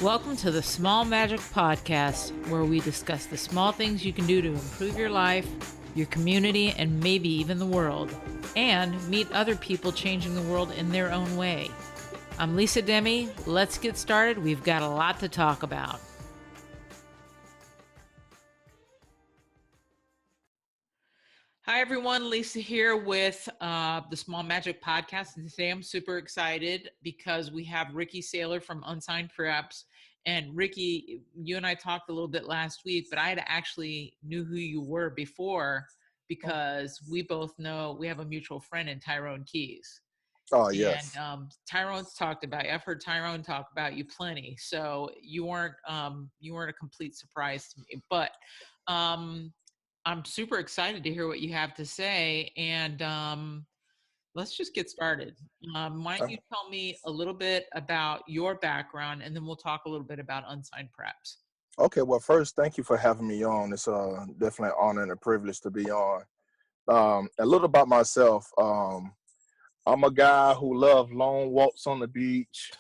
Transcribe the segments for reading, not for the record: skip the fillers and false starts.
Welcome to the Small Magic Podcast, where we discuss the small things you can do to improve your life, your community, and maybe even the world, and meet other people changing the world in their own way. I'm Lisa Demmi. Let's get started. We've got a lot to talk about. Hi, everyone. Lisa here with the Small Magic Podcast. And today I'm super excited because we have Ricky Saylor from Unsigned Preps. And Ricky, you and I talked a little bit last week, but I had actually knew who you were before because we both know we have a mutual friend in Tyrone Keys. Oh, And yes. Tyrone's talked about you. I've heard Tyrone talk about you plenty. So you weren't a complete surprise to me. But I'm super excited to hear what you have to say. And let's just get started. Why don't Uh, you tell me a little bit about your background, and then we'll talk a little bit about Unsigned Preps. Okay, well, first, thank you for having me on. It's definitely an honor and a privilege to be on. A little about myself. I'm a guy who loves long walks on the beach.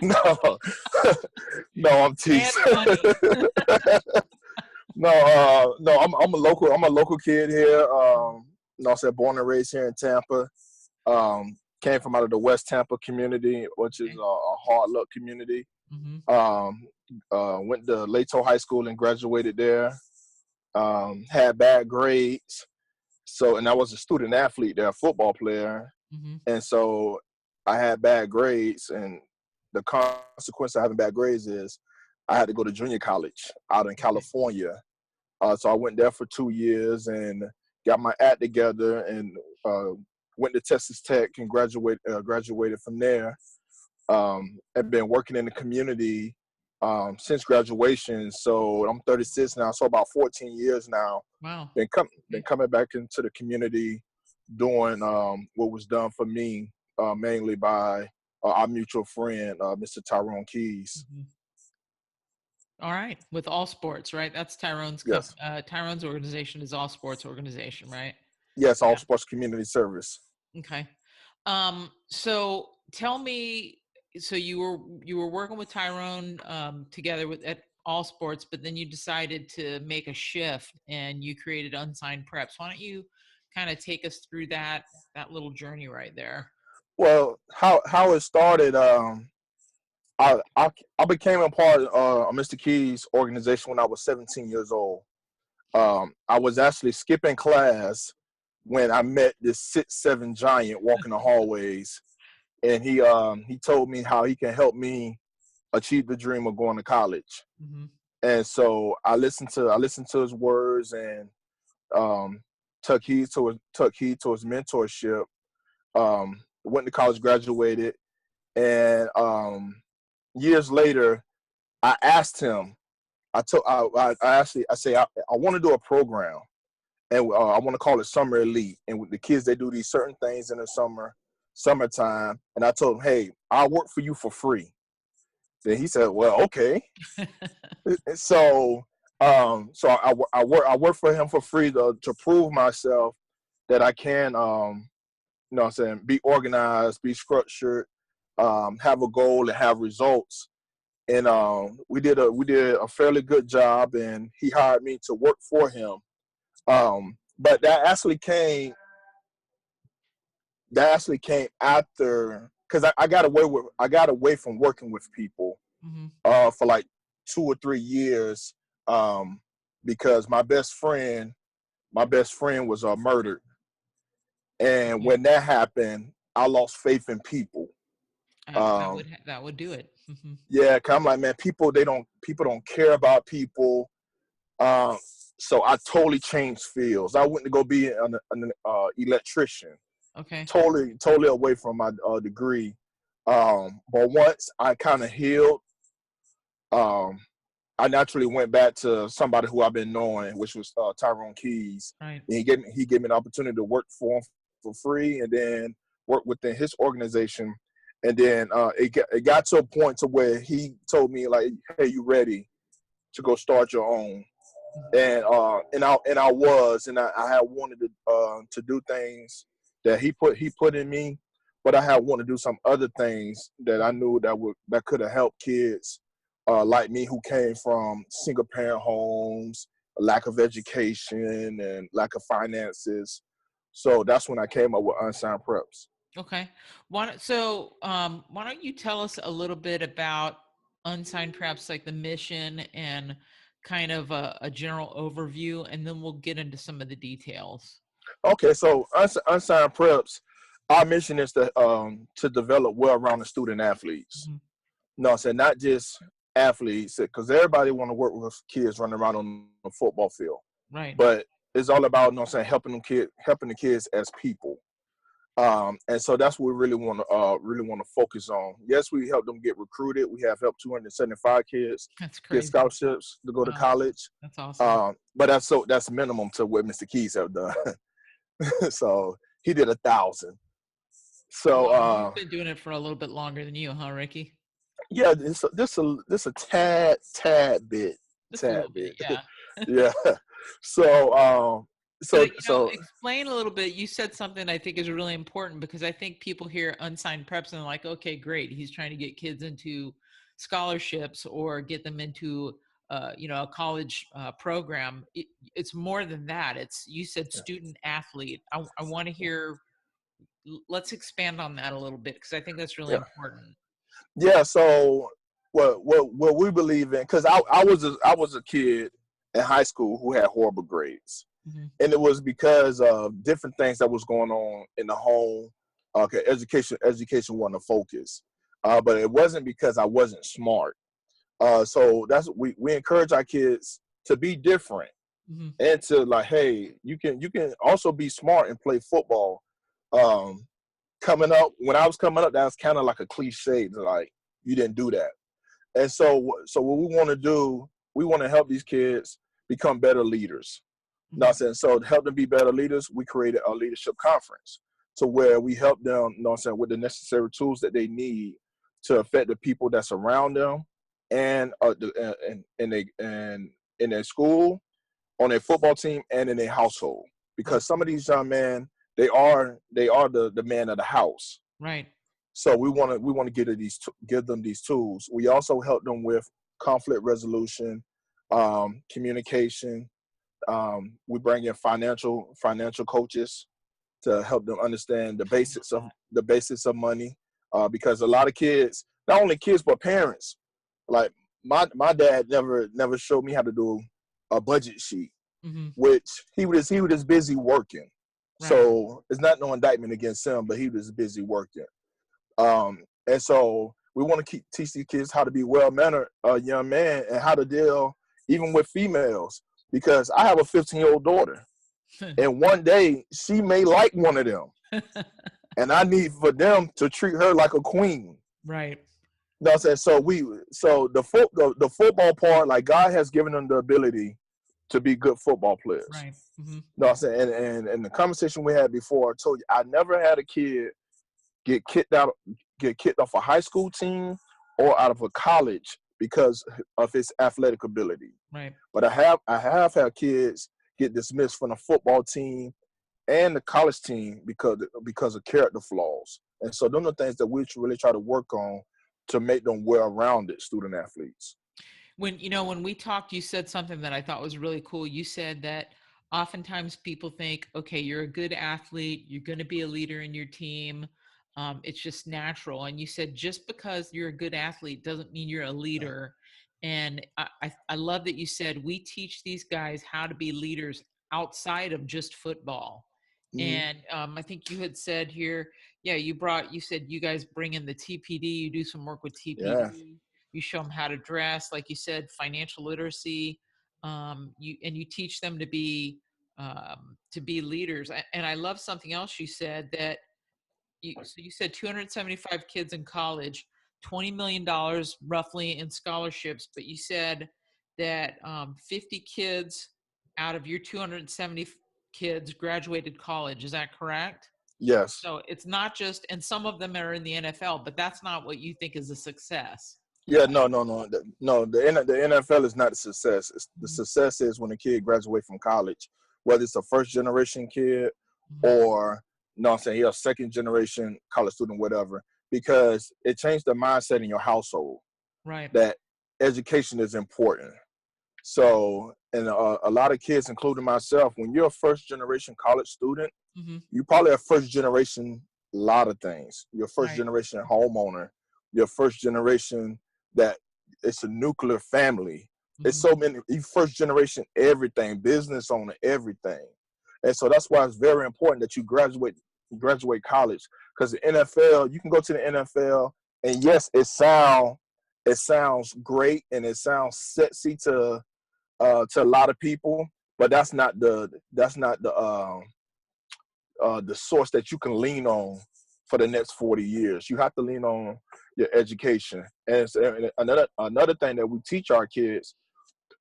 No, no, I'm teasing. No, I'm a local kid here. I said born and raised here in Tampa. Came from out of the West Tampa community, which is a hard luck community. Mm-hmm. Went to Lato High School and graduated there. Had bad grades, and I was a student athlete there, a football player, Mm-hmm. and so I had bad grades, and the consequence of having bad grades is I had to go to junior college out in California. So I went there for 2 years and got my act together and went to Texas Tech and graduated from there. I've been working in the community since graduation. So I'm 36 now, so about 14 years now. Wow. Been coming back into the community, doing what was done for me, mainly by our mutual friend, Mr. Tyrone Keys. Mm-hmm. All right. With All Sports, right? That's Tyrone's Yes. Tyrone's organization is All Sports organization, right? Yes, All Yeah. Sports Community Service. Okay. So tell me, so you were working with Tyrone together at All Sports, but then you decided to make a shift and you created Unsigned Preps. Why don't you kind of take us through that little journey right there? Well, how it started, I became a part of Mr. Keys' organization when I was 17 years old. I was actually skipping class when I met this 6'7" giant walking the hallways, and he told me how he can help me achieve the dream of going to college. Mm-hmm. And so I listened to his words and took heed to his mentorship. Went to college, graduated, and years later, I asked him. I want to do a program, and I want to call it Summer Elite. And with the kids, they do these certain things in the summertime. And I told him, hey, I'll work for you for free. Then he said, well, okay. So I work for him for free to prove myself that I can, be organized, be structured, have a goal, and have results. And we did a fairly good job, and he hired me to work for him. But that actually came after, because I got away from working with people Mm-hmm. for like 2 or 3 years, because my best friend was murdered, and when that happened, I lost faith in people. That would do it. Mm-hmm. Yeah, cause I'm like, man, people don't care about people. So I totally changed fields. I went to go be an electrician. Okay. Totally away from my degree. But once I kind of healed, I naturally went back to somebody who I've been knowing, which was Tyrone Keys. Right. And he gave me an opportunity to work for him for free, and then work within his organization. And then it got to a point to where he told me, like, hey, you ready to go start your own? And I was, and I had wanted to do things that he put in me, but I had want to do some other things that I knew that could have helped kids like me who came from single parent homes, lack of education, and lack of finances. So that's when I came up with Unsigned Preps. Okay. Why don't you tell us a little bit about Unsigned Preps, like the mission and kind of a general overview, and then we'll get into some of the details. Okay, so Unsigned Preps, our mission is to develop well-rounded student athletes. Hmm. No, I said not just athletes, because everybody want to work with kids running around on the football field, Right. but it's all about, saying, helping the kids as people. And so that's what we really want to focus on. Yes, we help them get recruited. We have helped 275 kids That's get crazy. scholarships to go to Wow. college. That's awesome. But that's minimum to what Mr. Keys have done. So he did 1,000. So Well, he's been doing it for a little bit longer than you, huh, Ricky? yeah, this a Just a tad little bit, bit, yeah. yeah. So But so explain a little bit. You said something I think is really important because I think people hear unsigned preps and they're like, okay, great. He's trying to get kids into scholarships or get them into, a college program. It's more than that. You said student athlete. I want to hear. Let's expand on that a little bit because I think that's really yeah. important. Yeah, so what we believe in, because I was a kid in high school who had horrible grades, Hmm. and it was because of different things that was going on in the home. Okay, education wasn't a focus, but it wasn't because I wasn't smart. So that's we encourage our kids to be different Hmm. and to, like, hey, you can also be smart and play football. Um, when I was coming up, that was kind of like a cliche, like you didn't do that. And so what we want to do, we want to help these kids become better leaders. You know what I'm Hmm. saying? So to help them be better leaders, we created a leadership conference to where we help them, you know what I'm saying, with the necessary tools that they need to affect the people that's around them and in their school, on their football team, and in their household. Right. Because some of these young men, they are the man of the house. Right. So we want to give them these tools. We also help them with conflict resolution, communication. We bring in financial coaches to help them understand I love that. the basics of money. Because a lot of kids, not only kids but parents, like my dad never showed me how to do a budget sheet, Hmm. which he was just busy working. Right. So it's not no indictment against him, but he was busy working. And so we want to teach these kids how to be well mannered young man and how to deal even with females, because I have a 15-year-old daughter, and one day she may like one of them, and I need for them to treat her like a queen. Right. You know what I'm saying? So the football part, like, God has given them the ability to be good football players. Right. Hmm. You know what I'm saying? And the conversation we had before, I told you I never had a kid get kicked out, get kicked off a high school team or out of a college because of his athletic ability. Right. But I have had kids get dismissed from the football team and the college team because of character flaws. And so those are the things that we really try to work on to make them well-rounded student athletes. When we talked, you said something that I thought was really cool. You said that oftentimes people think, okay, you're a good athlete, you're going to be a leader in your team. It's just natural. And you said just because you're a good athlete doesn't mean you're a leader. And I love that you said we teach these guys how to be leaders outside of just football. Mm-hmm. And I think you had said here, yeah, you said you guys bring in the TPD, you do some work with Yeah. TPD, you show them how to dress, like you said, financial literacy. You teach them to be leaders. And I love something else you said that you said 275 kids in college, $20 million roughly in scholarships, but you said that 50 kids out of your 270 kids graduated college. Is that correct? Yes. So it's not just, and some of them are in the NFL, but that's not what you think is a success. Yeah, no. The NFL is not the success. The Mhm. success is when a kid graduates from college, whether it's a first generation kid Mhm. or know what I'm saying, you're a second generation college student, whatever, because it changed the mindset in your household Right. that education is important. So, and a lot of kids, including myself, when you're a first generation college student, Mm-hmm. you probably a first generation lot of things. You're first Right. generation homeowner. You're first generation that it's a nuclear family. It's Mm-hmm. so many. You first generation everything, business owner, everything. And so that's why it's very important that you graduate college, because the NFL, you can go to the NFL, and yes, it sounds great and it sounds sexy to a lot of people, but that's not the source that you can lean on for the next 40 years. You have to lean on your education. And another thing that we teach our kids,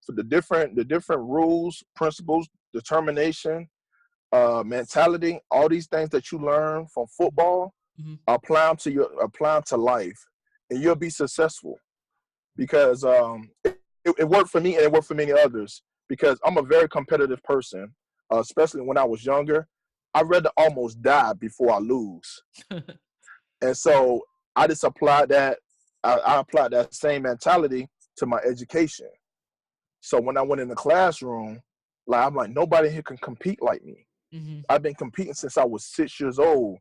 for the different rules, principles, determination, mentality, all these things that you learn from football, Mm-hmm. apply them to life, and you'll be successful. Because it worked for me and it worked for many others. Because I'm a very competitive person, especially when I was younger. I'd rather almost die before I lose. And so I just applied that. I applied that same mentality to my education. So when I went in the classroom, like I'm like, nobody here can compete like me. Mm-hmm. I've been competing since I was 6 years old.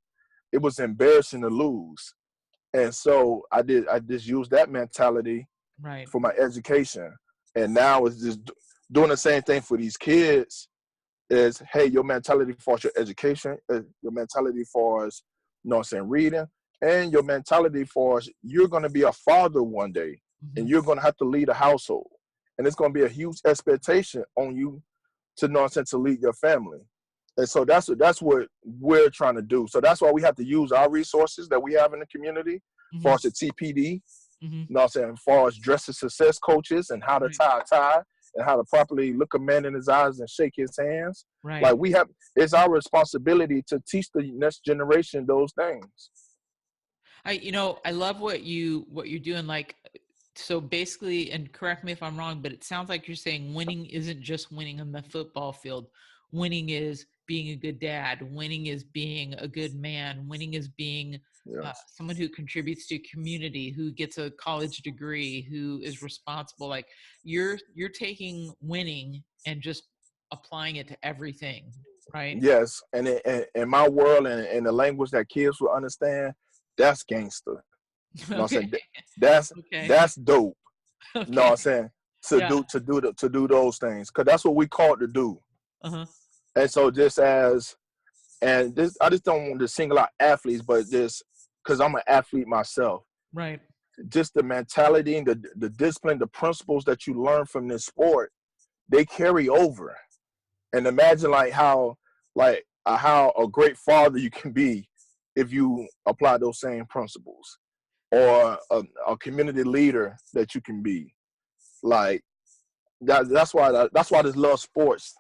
It was embarrassing to lose. And so I just used that mentality Right. for my education. And now it's just doing the same thing for these kids. Is, hey, your mentality for your education, your mentality for us, you know what I'm saying, reading, and your mentality for us, you're going to be a father one day, Mm-hmm. and you're going to have to lead a household. And it's going to be a huge expectation on you to know what I'm saying, to lead your family. And so that's what we're trying to do. So that's why we have to use our resources that we have in the community, Mm-hmm. for us to TPD, Mm-hmm. you know what I'm saying, as far as dress to success coaches and how to Right. tie a tie and how to properly look a man in his eyes and shake his hands. Right. Like it's our responsibility to teach the next generation those things. I love what you're doing. Like, so basically, and correct me if I'm wrong, but it sounds like you're saying winning isn't just winning on the football field. Winning is being a good dad. Winning is being a good man. Winning is being Yes. someone who contributes to community, who gets a college degree, who is responsible. Like, you're taking winning and just applying it to everything, right? Yes. And in my world, and in the language that kids will understand, that's gangster. You know what I'm Okay. saying? That's Okay. that's dope. You know what Okay. I'm saying? To Yeah. do those things. Cause that's what we called to do. Uh-huh. And so I just don't want to single out athletes, but just because I'm an athlete myself, Right. just the mentality and the discipline, the principles that you learn from this sport, they carry over. And imagine how a great father you can be if you apply those same principles, or a community leader that you can be. Like that's why I just love sports.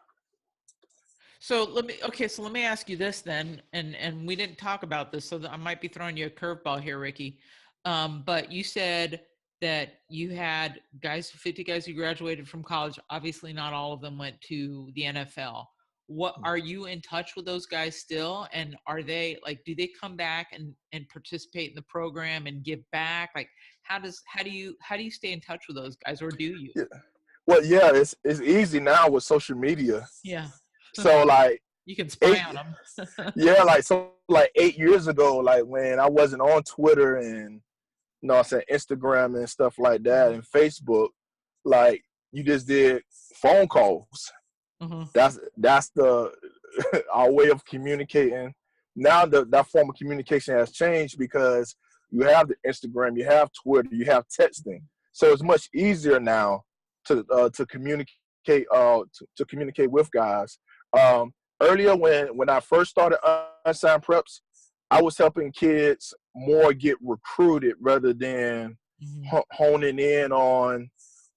So let me ask you this then, and we didn't talk about this, so I might be throwing you a curveball here, Ricky. But you said that you had 50 guys who graduated from college. Obviously, not all of them went to the NFL. What are you in touch with those guys still? And are they like, do they come back and participate in the program and give back? Like, how do you stay in touch with those guys, or do you? Yeah. Well, yeah, it's easy now with social media. Yeah, So like you can spy eight, on them. yeah, like 8 years ago, like when I wasn't on Twitter and, you know what I'm saying, Instagram and stuff like that, and Facebook, like you just did phone calls. Uh-huh. That's the our way of communicating. Now that form of communication has changed, because you have the Instagram, you have Twitter, you have texting. So it's much easier now to communicate to communicate with guys. Um, Earlier, when I first started Unsigned Preps, I was helping kids more get recruited rather than Hmm. honing in on, you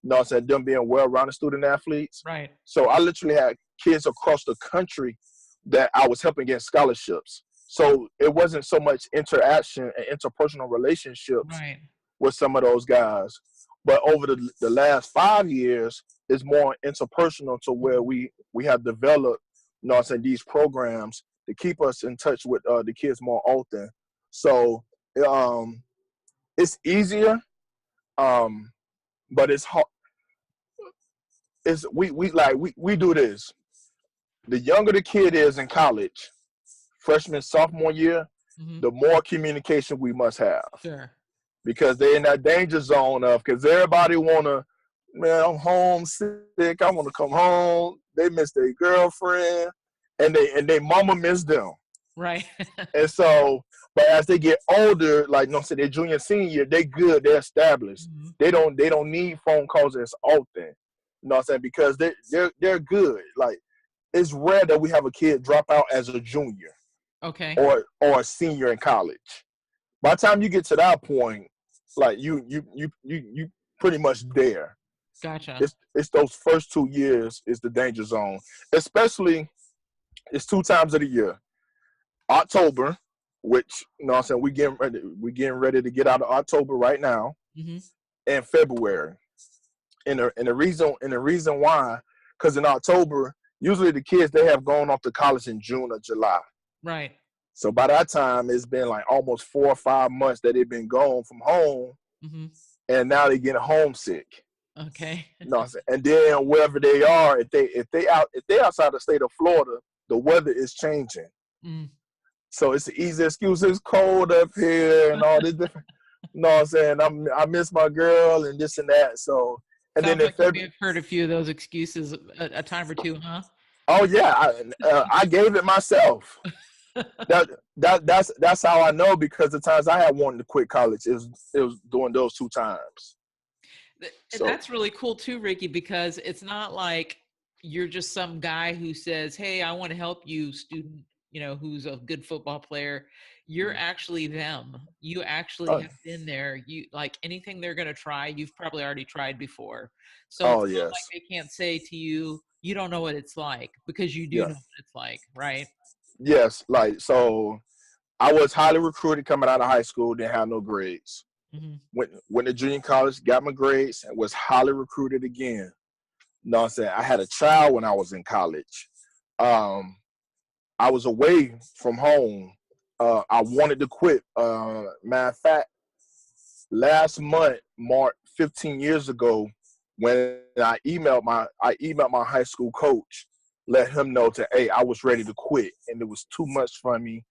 know what I'm saying, them being well-rounded student athletes. Right. So I literally had kids across the country that I was helping get scholarships. So it wasn't so much interaction and interpersonal relationships Right. with some of those guys. But over the last 5 years, it's more interpersonal, to where Mhm. we have developed, you know what I'm saying, these programs to keep us in touch with the kids more often. So um, it's easier, um, but it's hard. It's we do this. The younger the kid is in college, freshman, sophomore year, Hmm. the more communication we must have, Sure. because they're in that danger zone of, because everybody wanna, man, I'm homesick, I want to come home. They miss their girlfriend, and they mama miss them. Right. And so, but as they get older, like no, say their junior senior year, they good, they're established. Hmm. They don't need phone calls as often. You know what I'm saying? Because they're good. Like, it's rare that we have a kid drop out as a junior Okay. or a senior in college. By the time you get to that point, like you pretty much there. Gotcha. It's those first 2 years is the danger zone. Especially, it's 2 times of the year. October, which, you know what I'm saying, we getting ready to get out of October right now, Hmm. and February. And the reason why, because in October, usually the kids, they have gone off to college in June or July. Right. So by that time, it's been like almost 4 or 5 months that they've been gone from home, Hmm. and now they're getting homesick. Okay. You know what I'm saying? And then wherever they are, if they outside the state of Florida, the weather is changing. Mm. So it's an easy excuse. It's cold up here and all this different. You know what I'm saying? I miss my girl and this and that. So, and then Sounds in like you may February, have heard a few of those excuses a time or two, huh? oh yeah, I gave it myself. That's how I know, because the times I had wanted to quit college, it was during those 2 times. And So, that's really cool too, Ricky, because it's not like you're just some guy who says, "Hey, I want to help you, student, who's a good football player." You're actually them. You actually oh, have been there. You like anything they're going to try, you've probably already tried before. So oh it's not like yes, they can't say to you, "You don't know what it's like," because you do yeah, know what it's like, right? yes. Like, so, I was highly recruited coming out of high school. Didn't have no grades. Hmm. Went to junior college, got my grades, and was highly recruited again. You know what I'm saying? I had a child when I was in college. Um, I was away from home. I wanted to quit. Matter of fact, last month marked 15 years ago when I emailed my high school coach, let him know to, hey, I was ready to quit and it was too much for me.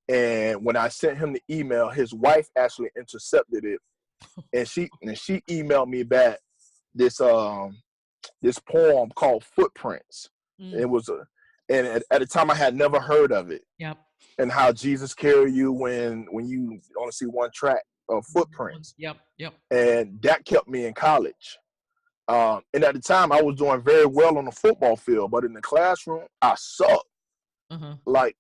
And when I sent him the email, his wife actually intercepted it, and she emailed me back this this poem called Footprints. Mm, It was and at the time I had never heard of it, yep. and how Jesus carry you when you only see one track of Footprints, Yep. Yep. and that kept me in college. And at the time I was doing very well on the football field, but in the classroom I sucked. Uh-huh. Like,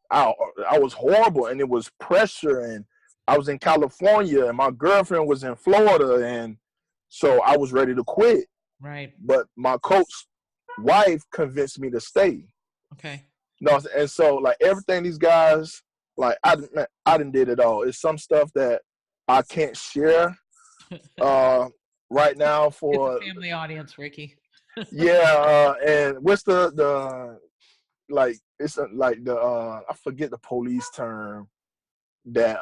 I I was horrible, and it was pressure, and I was in California, and my girlfriend was in Florida, and so I was ready to quit. Right. But my coach wife convinced me to stay. Okay. No, and so, like, everything these guys, like, I didn't did it all. It's some stuff that I can't share uh right now It's a for, family audience, Ricky. yeah. And what's the like, it's like the I forget the police term, that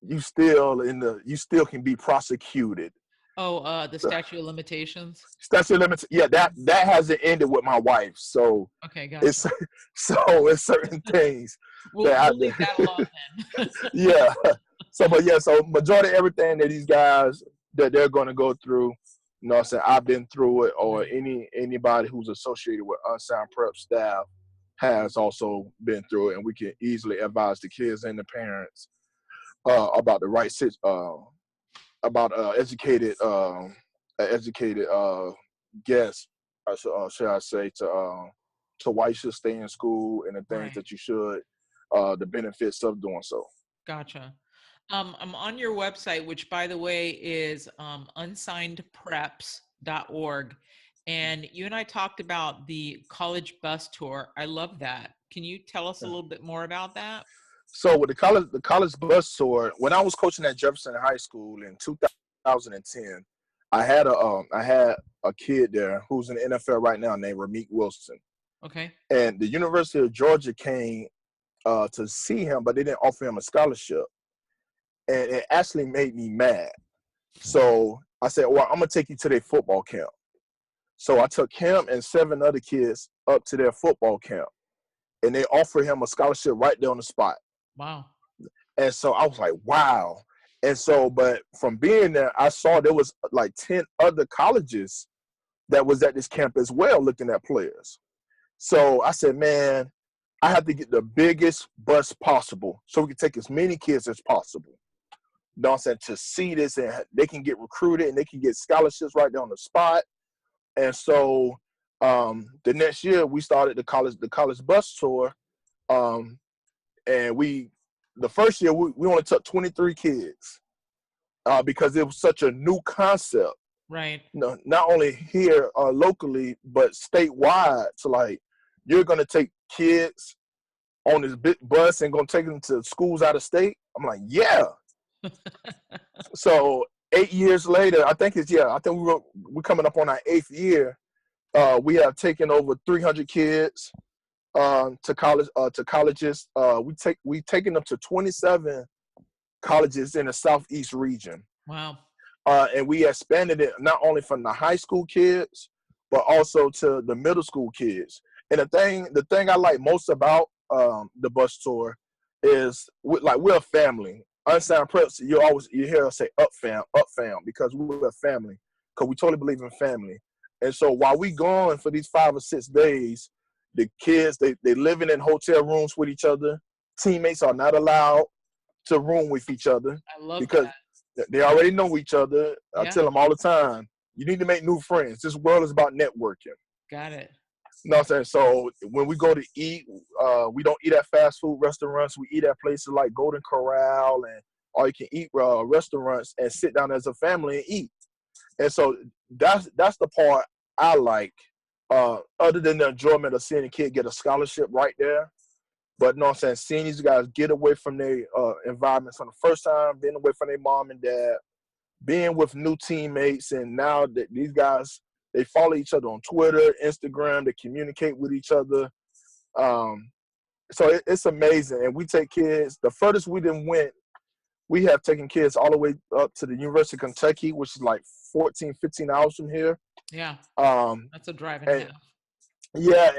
you still can be prosecuted. Oh, the statute of limitations. Statute limits, yeah, that hasn't ended with my wife. So Okay, it's gotcha. so it's certain things We'll that we'll leave that alone then. yeah. So, but yeah, so majority of everything that these guys that they're going to go through, you know what I'm saying, I've been through it, or Right. anybody who's associated with Unsigned Prep staff has also been through it, and we can easily advise the kids and the parents about the right about educated guess, should I say, to why you should stay in school, and the things Right. that you should, the benefits of doing so. Gotcha. I'm on your website, which by the way is unsignedpreps.org. And you and I talked about the college bus tour. I love that. Can you tell us a little bit more about that? So with the college bus tour, when I was coaching at Jefferson High School in 2010, I had a kid there who's in the NFL right now named Ramik Wilson. Okay. And the University of Georgia came to see him, but they didn't offer him a scholarship. And it actually made me mad. So I said, well, I'm going to take you to their football camp. So I took him and 7 other kids up to their football camp, and they offered him a scholarship right there on the spot. Wow. And so I was like, wow. And so, but from being there, I saw there was like 10 other colleges that was at this camp as well looking at players. So I said, man, I have to get the biggest bus possible so we can take as many kids as possible. You know what I'm saying? To see this, and they can get recruited and they can get scholarships right there on the spot. And so the next year we started the college bus tour. And the first year we only took 23 kids because it was such a new concept. Right. Not only here locally, but statewide. So like, you're gonna take kids on this big bus and gonna take them to schools out of state. I'm like, yeah. So 8 years later, I think we're coming up on our 8th year. We have taken over 300 kids to colleges. We taken them to 27 colleges in the Southeast region. Wow. And we expanded it not only from the high school kids, but also to the middle school kids. And the thing I like most about the bus tour is we're a family. Unsigned Preps, you hear us say up fam, because we're a family, because we totally believe in family. And so while we gone for these 5 or 6 days, the kids, they living in hotel rooms with each other. Teammates are not allowed to room with each other I love because that. they already know each other. I Yeah. tell them all the time, you need to make new friends. This world is about networking. Got it. You know what I'm saying? So when we go to eat, we don't eat at fast food restaurants. We eat at places like Golden Corral and all you can eat restaurants, and sit down as a family and eat. And so that's the part I like, other than the enjoyment of seeing a kid get a scholarship right there. But you know what I'm saying, seeing these guys get away from their environments for the first time, being away from their mom and dad, being with new teammates, and now that these guys, they follow each other on Twitter, Instagram, they communicate with each other. So it's amazing. And we take kids, the furthest we done went, we have taken kids all the way up to the University of Kentucky, which is like 14, 15 hours from here. Yeah. That's a drive and a half. Yeah,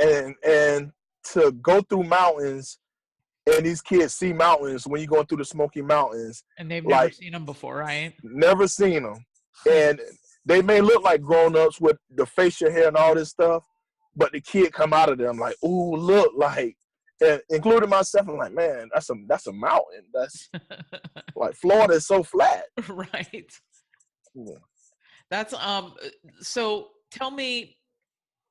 and to go through mountains, and these kids see mountains when you're going through the Smoky Mountains. And they've never seen them before, right? Never seen them. And they may look like grown-ups with the facial hair and all this stuff, but the kid come out of them like, ooh, look, like, and including myself, I'm like, man, that's a mountain. That's like, Florida is so flat. Right. Yeah. That's so tell me,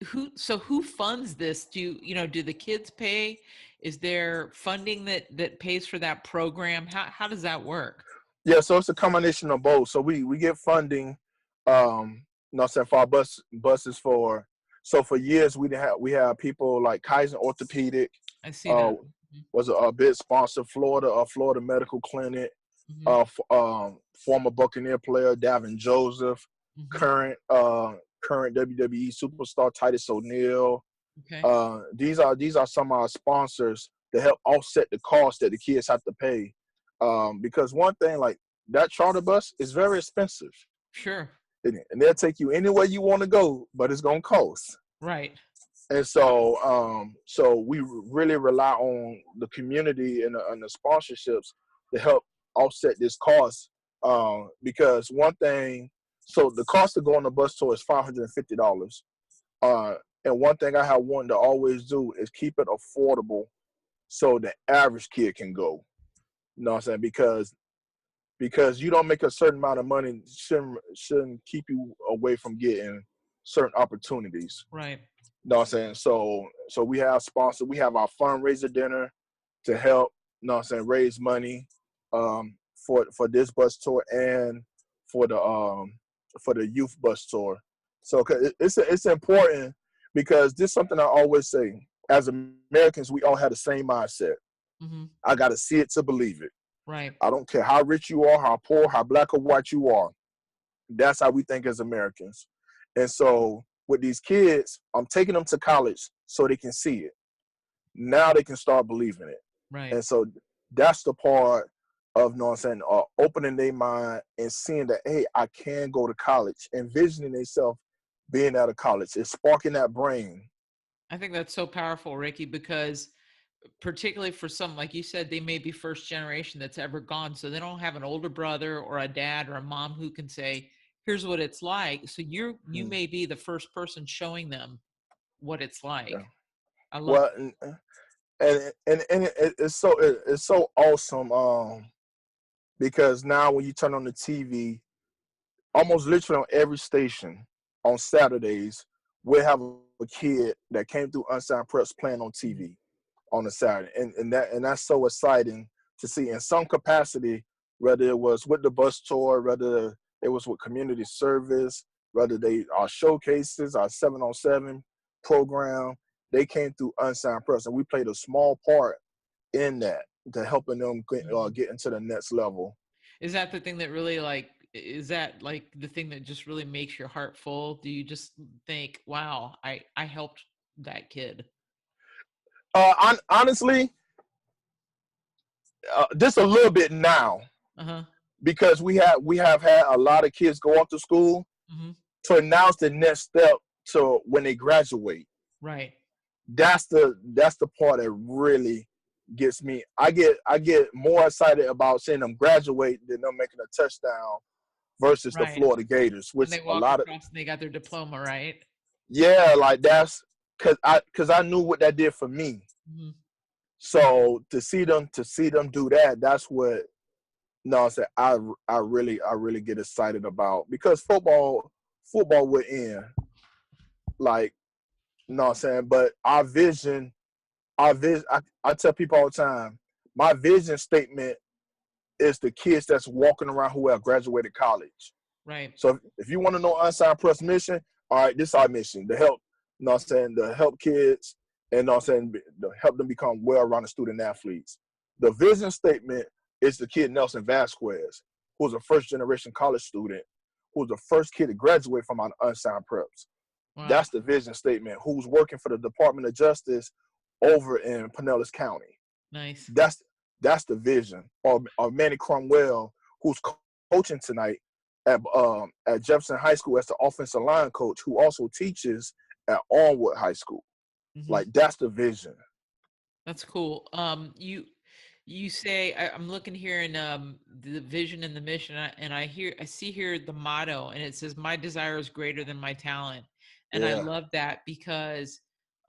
who funds this? Do the kids pay? Is there funding that pays for that program? How does that work? Yeah, so it's a combination of both. So we get funding, for our buses for years we have people like Kaiser Orthopedic. I see that. Was a big sponsor, Florida Medical Clinic. Former Buccaneer player Davin Joseph, current WWE superstar Titus O'Neil. Okay. These are some of our sponsors to help offset the cost that the kids have to pay. Because one thing, like, that charter bus is very expensive. Sure. And they'll take you anywhere you want to go, but it's gonna cost. Right. And so we really rely on the community and the sponsorships to help offset this cost. Because one thing, so the cost of going on the bus tour is $550. And one thing I have wanted to always do is keep it affordable so the average kid can go. You know what I'm saying? Because you don't make a certain amount of money shouldn't keep you away from getting certain opportunities. Right. You know what I'm saying? So we have sponsors. We have our fundraiser dinner to help, you know what I'm saying, raise money for this bus tour and for the youth bus tour. So it's important, because this is something I always say. As Americans, we all have the same mindset. I got to see it to believe it. Right. I don't care how rich you are, how poor, how black or white you are. That's how we think as Americans. And so with these kids, I'm taking them to college so they can see it. Now they can start believing it. Right. And so that's the part of, you know what I'm saying, opening their mind and seeing that, hey, I can go to college, envisioning themselves being out of college. It's sparking that brain. I think that's so powerful, Ricky, because particularly for some, like you said, they may be first generation that's ever gone. So they don't have an older brother or a dad or a mom who can say, here's what it's like. So you Mm, may be the first person showing them what it's yeah. like. I love Well, it's so awesome. Because now when you turn on the TV, almost literally on every station on Saturdays, we'll have a kid that came through Unsigned Preps playing on it. TV on a Saturday, and that's so exciting to see in some capacity, whether it was with the bus tour, whether it was with community service, whether they are showcases, our 7-on-7 program, they came through Unsigned Preps, and we played a small part in that to helping them Mhm. get into the next level. Is that the thing that really like, is that like the thing that just really makes your heart full? Do you just think, wow, I helped that kid? Honestly, just a little bit now, Uh-huh. because we have had a lot of kids go off to school Hmm. to announce the next step to when they graduate. Right. That's the part that really gets me. I get more excited about seeing them graduate than them making a touchdown versus the Right. Florida Gators, When which they a walk lot of, across and they got their diploma, right? yeah, like that's because I knew what that did for me. Hmm. So to see them do that, that's what, no, I said I really get excited about, because football would end, like, no, I'm saying, but our vision, I tell people all the time, my vision statement is the kids that's walking around who have graduated college. Right. So if you want to know Unsigned Press mission, all right, this is our mission to help, you know what I'm saying, to help kids, and, you know what I'm saying, to help them become well-rounded student athletes. The vision statement is the kid Nelson Vasquez, who was a first-generation college student, who was the first kid to graduate from our Unsigned Preps. Wow. That's the vision statement, who's working for the Department of Justice over in Pinellas County. Nice. That's the vision. Or Manny Cromwell, who's coaching tonight at Jefferson High School as the offensive line coach, who also teaches at Onward High School. Hmm. Like, that's the vision. That's cool. You say I'm looking here in the vision and the mission, and I see here the motto, and it says, "My desire is greater than my talent," and I Yeah. love that because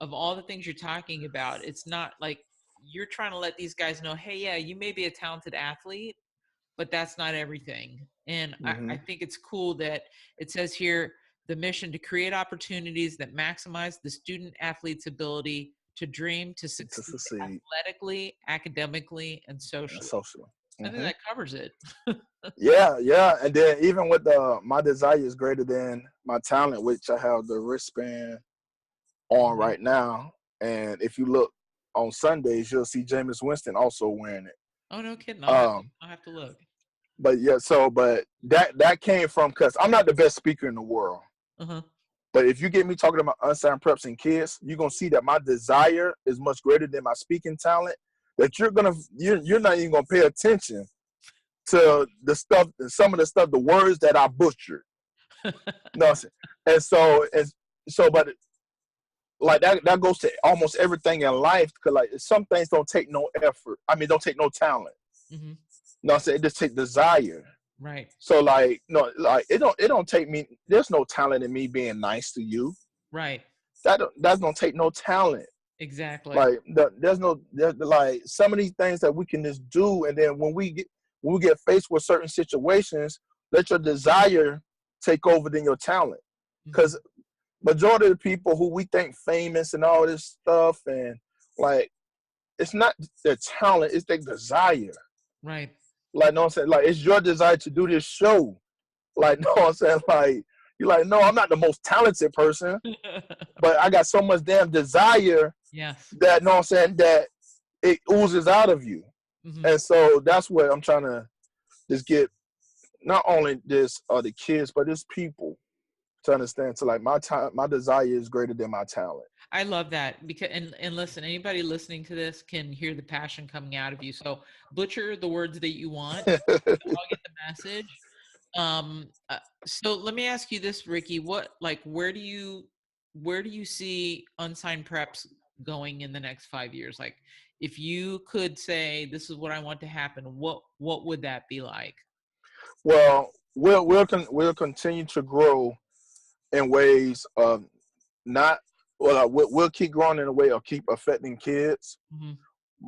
of all the things you're talking about. It's not like you're trying to let these guys know, hey, yeah, you may be a talented athlete, but that's not everything. And I Mm-hmm. think it's cool that it says here the mission to create opportunities that maximize the student athlete's ability to dream, to To succeed succeed athletically, academically, and and socially. socially. I think Mm-hmm. that covers it. Yeah, yeah. And then even with the my desire is greater than my talent, which I have the wristband on Mhm. right now. And if you look on Sundays, you'll see Jameis Winston also wearing it. Oh, no kidding. Um, I'll have to look. but yeah, but that came from, because I'm not the best speaker in the world. Uh-huh. But if you get me talking about Unsigned Preps and kids, you're gonna see that my desire is much greater than my speaking talent. That you're not even gonna pay attention to the stuff, some of the stuff, the words that I butchered. No, and so, but like that goes to almost everything in life. Because like some things don't take no effort. I mean, don't take no talent. Hmm. No, I'm saying it just take desire. Right. So like no, like it don't take me. There's no talent in me being nice to you. Right. That don't take no talent. Exactly. Like there's like some of these things that we can just do, and then when we get faced with certain situations, let your desire take over than your talent. Hmm. Because majority of the people who we think famous and all this stuff, and like, it's not their talent, it's their desire. Right. Like, no, I'm saying, like, it's your desire to do this show. Like, no, I'm saying, like, you're like, no, I'm not the most talented person, but I got so much damn desire Yes. that, no, I'm saying, that it oozes out of you. Hmm. And so that's what I'm trying to just get, not only this the kids, but it's people. to understand to like my desire is greater than my talent. I love that because and listen, anybody listening to this can hear the passion coming out of you. So butcher the words that you want. I'll get the message. So let me ask you this, Ricky. What like where do you see Unsigned Preps going in the next 5 years? Like if you could say this is what I want to happen, what would that be like? Well, we'll continue to grow in ways of not we'll keep growing in a way of keep affecting kids, Mm-hmm.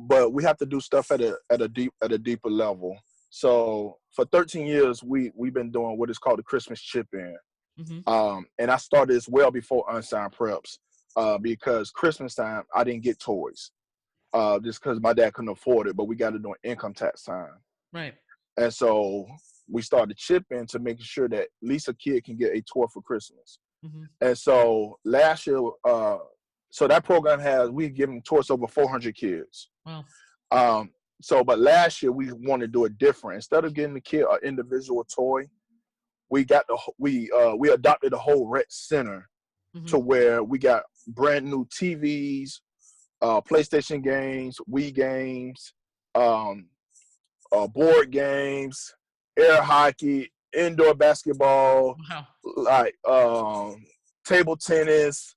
but we have to do stuff at a deeper level. So for 13 years we've been doing what is called the Christmas chip in. Mm-hmm. And I started this well before Unsigned Preps, because Christmas time I didn't get toys, just because my dad couldn't afford it, but we got it during income tax time. Right. And so we started chipping to making sure that at least a kid can get a toy for Christmas. Mm-hmm. And so last year, so that program we've given toys to over 400 kids. Wow. But last year we wanted to do it different. Instead of getting the kid an individual toy, we adopted the whole rec center, Mm-hmm. to where we got brand new TVs, PlayStation games, Wii games, board games, air hockey, indoor basketball, Wow. like table tennis,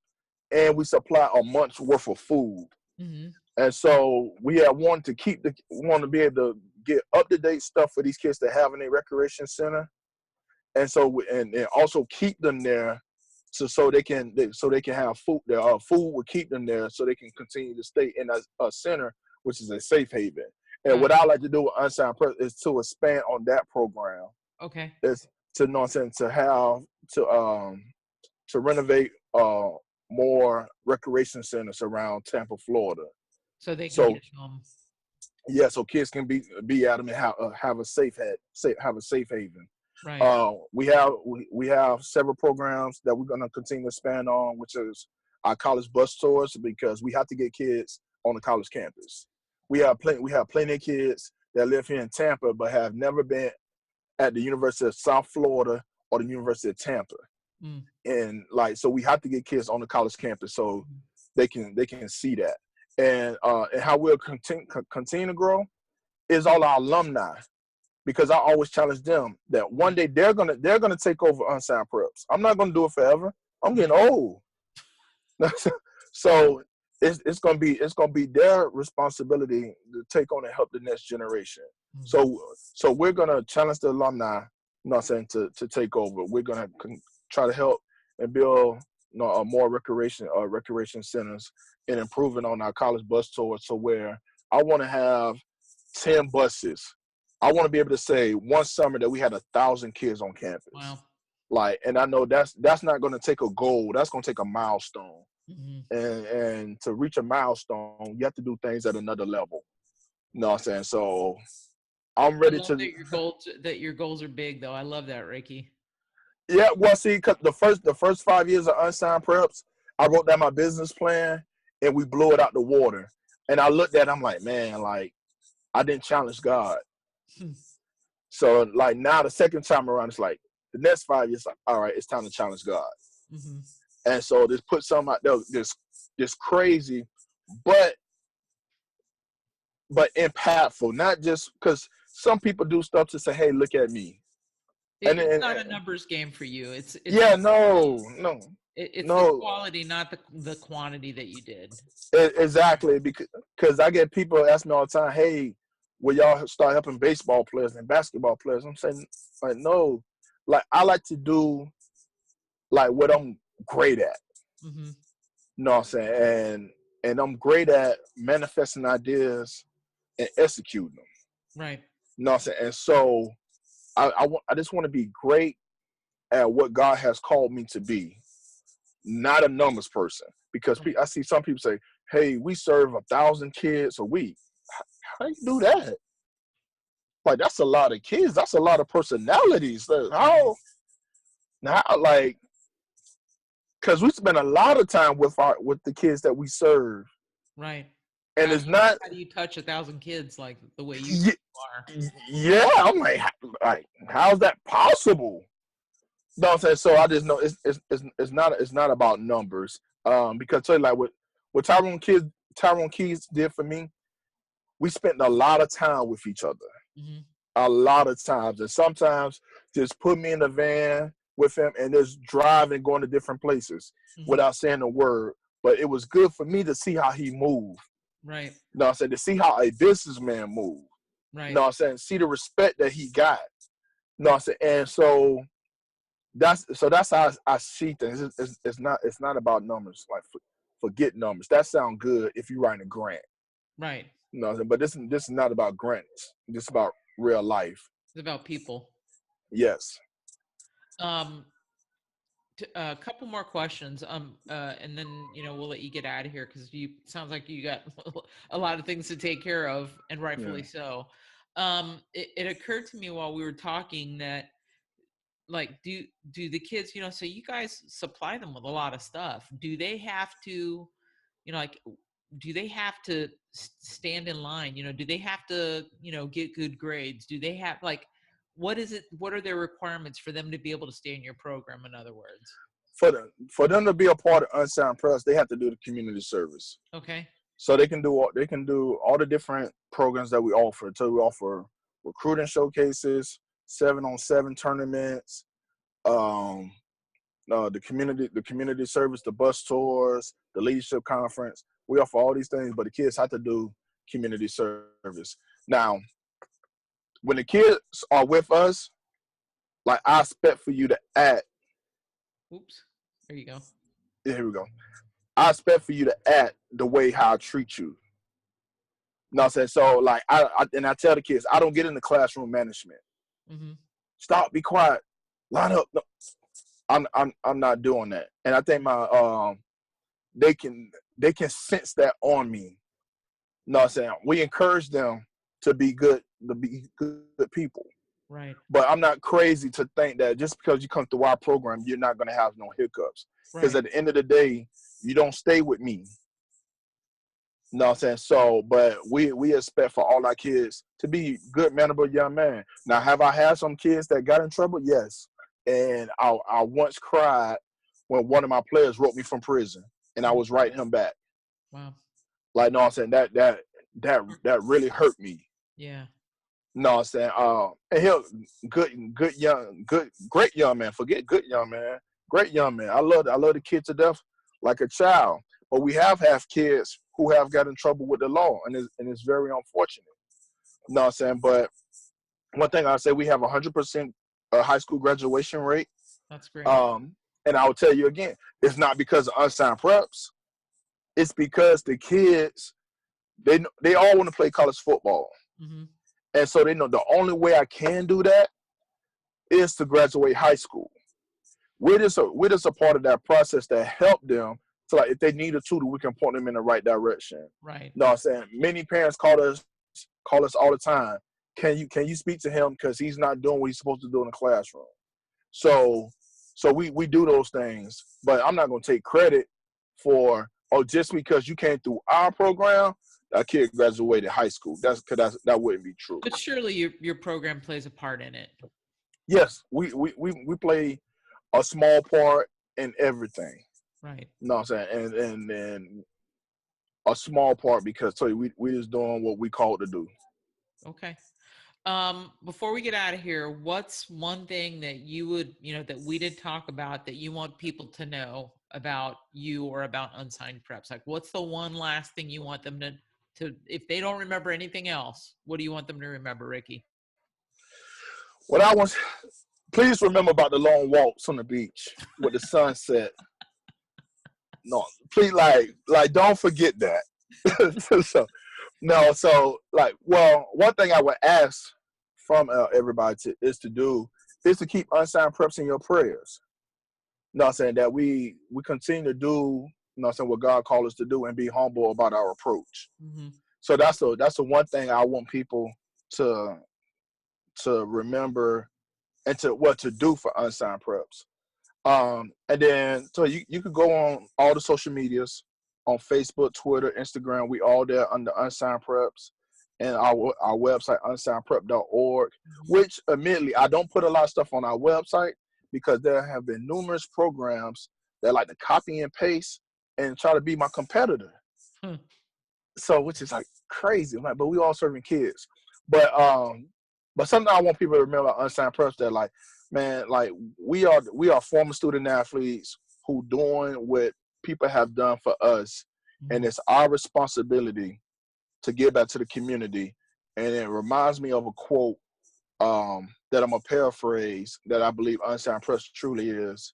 and we supply a month's worth of food. Mm-hmm. And so we have want to be able to get up to date stuff for these kids to have in a recreation center, and so and also keep them there, so they can have food. Their food will keep them there, so they can continue to stay in a center, which is a safe haven. And what I like to do with Unsigned Prep is to expand on that program. Okay. Is to to renovate more recreation centers around Tampa, Florida. So they can So get them. yeah, so kids can be at them and have a safe haven. Right. We have several programs that we're going to continue to expand on, which is our college bus tours, because we have to get kids on the college campus. We have plenty of kids that live here in Tampa but have never been at the University of South Florida or the University of Tampa. Mm. And so we have to get kids on the college campus so they can see that. And how we'll continue to grow is all our alumni, because I always challenge them that one day they're gonna take over Unsigned Preps. I'm not gonna do it forever. I'm getting old. So it's gonna be their responsibility to take on and help the next generation. Mm-hmm. So we're gonna challenge the alumni, to take over. We're gonna try to help and build more recreation centers, and improving on our college bus tours, to where I want to have 10 buses. I want to be able to say one summer that we had 1,000 kids on campus. Wow. And I know that's not going to take a goal. That's going to take a milestone. Mm-hmm. And to reach a milestone, you have to do things at another level. You know what I'm saying? So I'm ready to. That your goals are big, though. I love that, Ricky. Yeah, well, see, cause the first 5 years of Unsigned Preps, I wrote down my business plan and we blew it out the water. And I looked at it, I'm like, man, I didn't challenge God. So now the second time around, it's like the next 5 years, all right, it's time to challenge God. Mm-hmm. And so just put something out there, this crazy, but impactful. Not just because some people do stuff to say, hey, look at me. It's not a numbers game for you. It's no. It's the quality, not the quantity that you did. Exactly, because I get people ask me all the time, hey, will y'all start helping baseball players and basketball players? I'm saying, no. I like to do what I'm great at. Mm-hmm. You know what I'm saying? And I'm great at manifesting ideas and executing them. Right. You know what I'm saying? And so I just want to be great at what God has called me to be, not a numbers person. Because I see some people say, hey, we serve 1,000 kids a week. How do you do that? That's a lot of kids. That's a lot of personalities. How? Now, because we spend a lot of time with the kids that we serve. Right. And it's not. How do you touch 1,000 kids like the way you are? Yeah, I'm like, how's that possible? No, I'm saying, so I just know it's not about numbers. Because tell you like what Tyrone Keys did for me, we spent a lot of time with each other. Mm-hmm. A lot of times. And sometimes just put me in the van with him and just drive and going to different places Mm-hmm. without saying a word. But it was good for me to see how he moved. Right. You know what I'm saying? To see how a businessman moved. You Right. know what I'm saying? See the respect that he got. You know what I'm saying? And so that's how I see things. It's not about numbers. Like forget numbers. That sounds good if you're writing a grant. Right. You know what I'm saying? But this is not about grants. This is about real life. It's about people. Yes. Um, a couple more questions. And then we'll let you get out of here because you sounds like you got a lot of things to take care of, and rightfully Yeah. so. It occurred to me while we were talking that, like, do the kids, so you guys supply them with a lot of stuff. Do they have to, like, do they have to stand in line? Do they have to, get good grades? Do they have, like, what is it? What are their requirements for them to be able to stay in your program? In other words. For them to be a part of Unsigned Preps, they have to do the community service. Okay. So they can do all the different programs that we offer. So we offer recruiting showcases, 7-on-7 tournaments, um, the community service, the bus tours, the leadership conference. We offer all these things, but the kids have to do community service. Now, when the kids are with us, like I expect for you to act. Oops. There you go. Yeah, here we go. I expect for you to act the way how I treat you. You know what I'm saying? So like I tell the kids, I don't get into classroom management. Mm-hmm. Stop, be quiet, line up. No, I'm not doing that. And I think my they can sense that on me. You know what I'm saying? We encourage them to be good people. Right. But I'm not crazy to think that just because you come through our program, you're not gonna have no hiccups. Because Right. at the end of the day, you don't stay with me. You know what I'm saying? So, but we expect for all our kids to be good, mannerable young men. Now, have I had some kids that got in trouble? Yes. And I once cried when one of my players wrote me from prison, and I was writing him back. Wow. Like, no, I'm saying that really hurt me. Yeah. No, I'm saying, and he'll great young man. Forget good young man, great young man. I love the kid to death, like a child. But we have kids who have got in trouble with the law, and it's very unfortunate. You know what I'm saying? But one thing I say, we have 100% high school graduation rate. That's great. And I will tell you again, it's not because of unsigned preps. It's because the kids they all want to play college football. Mm-hmm. And so they know the only way I can do that is to graduate high school. We're just a part of that process that help them to, like, if they need a tutor, we can point them in the right direction. Right. You know what I'm saying? Many parents call us all the time. Can you speak to him because he's not doing what he's supposed to do in the classroom? So we do those things, but I'm not gonna take credit for, oh, just because you came through our program, that kid graduated high school. That wouldn't be true. But surely your program plays a part in it. Yes, we play a small part in everything. Right. You know what I'm saying? And a small part because we just doing what we called to do. Okay. Before we get out of here, what's one thing that you would, that we did talk about that you want people to know about you or about Unsigned Preps? Like, what's the one last thing you want them to, if they don't remember anything else, what do you want them to remember, Ricky? What I want, please remember about the long walks on the beach with the sunset. No, please, like don't forget that. So like, well, one thing I would ask from everybody is to keep Unsigned Preps in your prayers. You know what I'm saying? That we continue to do, you know what I'm saying, what God called us to do and be humble about our approach. Mm-hmm. So that's the one thing I want people to remember and to do for Unsigned Preps. And then so you could go on all the social medias, on Facebook, Twitter, Instagram. We all there under Unsigned Preps, and our website unsignedprep.org. Mm-hmm. Which admittedly I don't put a lot of stuff on our website because there have been numerous programs that like to copy and paste and try to be my competitor. So, which is like crazy. I'm like, but we all serving kids. But something I want people to remember about Unsigned Preps that like, man, like we are former student athletes who doing what people have done for us, and it's our responsibility to give back to the community. And it reminds me of a quote that I'm gonna paraphrase that I believe Unsigned Preps truly is.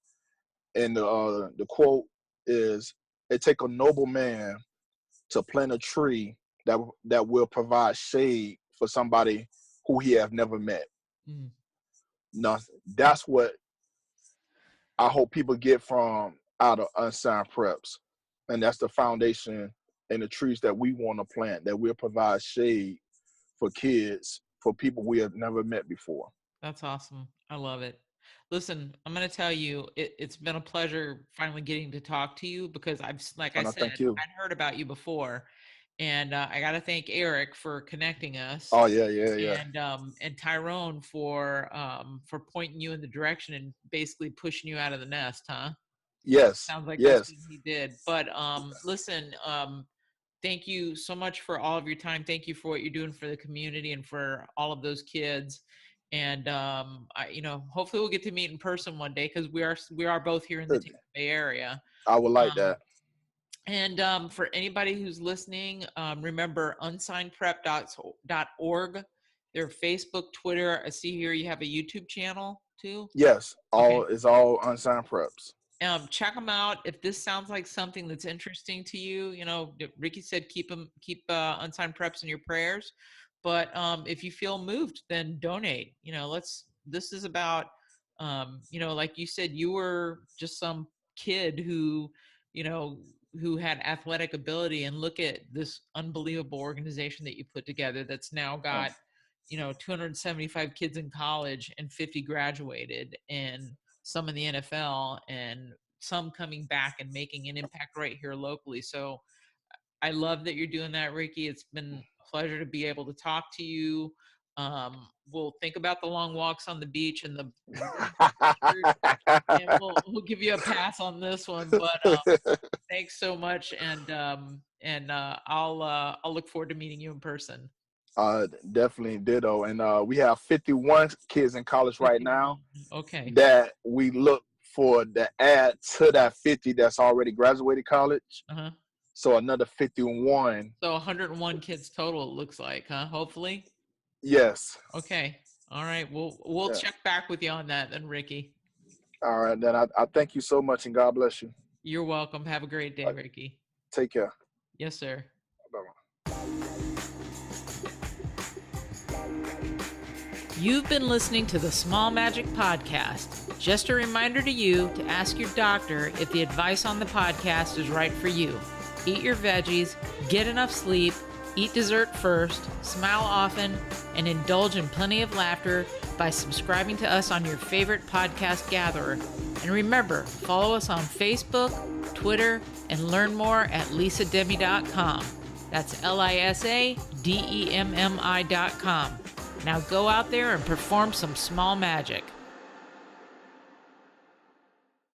And the quote is, "It take a noble man to plant a tree that will provide shade for somebody who he have never met." Now, that's what I hope people get from out of Unsigned Preps. And that's the foundation and the trees that we want to plant, that will provide shade for kids, for people we have never met before. That's awesome. I love it. Listen, I'm going to tell you, it's been a pleasure finally getting to talk to you, because like I And I said, thank you. I'd heard about you before, and I got to thank Eric for connecting us. Oh yeah. And Tyrone for pointing you in the direction and basically pushing you out of the nest, huh? Yes. Sounds like yes. That's what he did. But listen, thank you so much for all of your time. Thank you for what you're doing for the community and for all of those kids. And hopefully we'll get to meet in person one day, because we are both here in the Tampa Bay area. I would like that. And for anybody who's listening, remember unsignedprep.org, their Facebook, Twitter. I see here you have a YouTube channel too. Yes, it's all Unsigned Preps. Check them out. If this sounds like something that's interesting to you, Ricky said keep Unsigned Preps in your prayers. But if you feel moved, then donate. This is about, like you said, you were just some kid who had athletic ability, and look at this unbelievable organization that you put together that's now got 275 kids in college, and 50 graduated, and some in the NFL, and some coming back and making an impact right here locally. So I love that you're doing that, Ricky. It's been a pleasure to be able to talk to you. We'll think about the long walks on the beach and the and we'll give you a pass on this one. But thanks so much, and I'll look forward to meeting you in person. Definitely ditto. And we have 51 kids in college right now. Okay. That we look for the add to that 50 that's already graduated college. So another 51. So 101 kids total, it looks like, huh? Hopefully. Yes. Okay. All right. We'll check back with you on that then, Ricky. All right. Then I thank you so much, and God bless you. You're welcome. Have a great day, Ricky. Take care. Yes, sir. Bye-bye. You've been listening to the Small Magic Podcast. Just a reminder to you to ask your doctor if the advice on the podcast is right for you. Eat your veggies, get enough sleep, eat dessert first, smile often, and indulge in plenty of laughter by subscribing to us on your favorite podcast gatherer. And remember, follow us on Facebook, Twitter, and learn more at lisademmi.com. That's lisademmi.com. Now go out there and perform some small magic.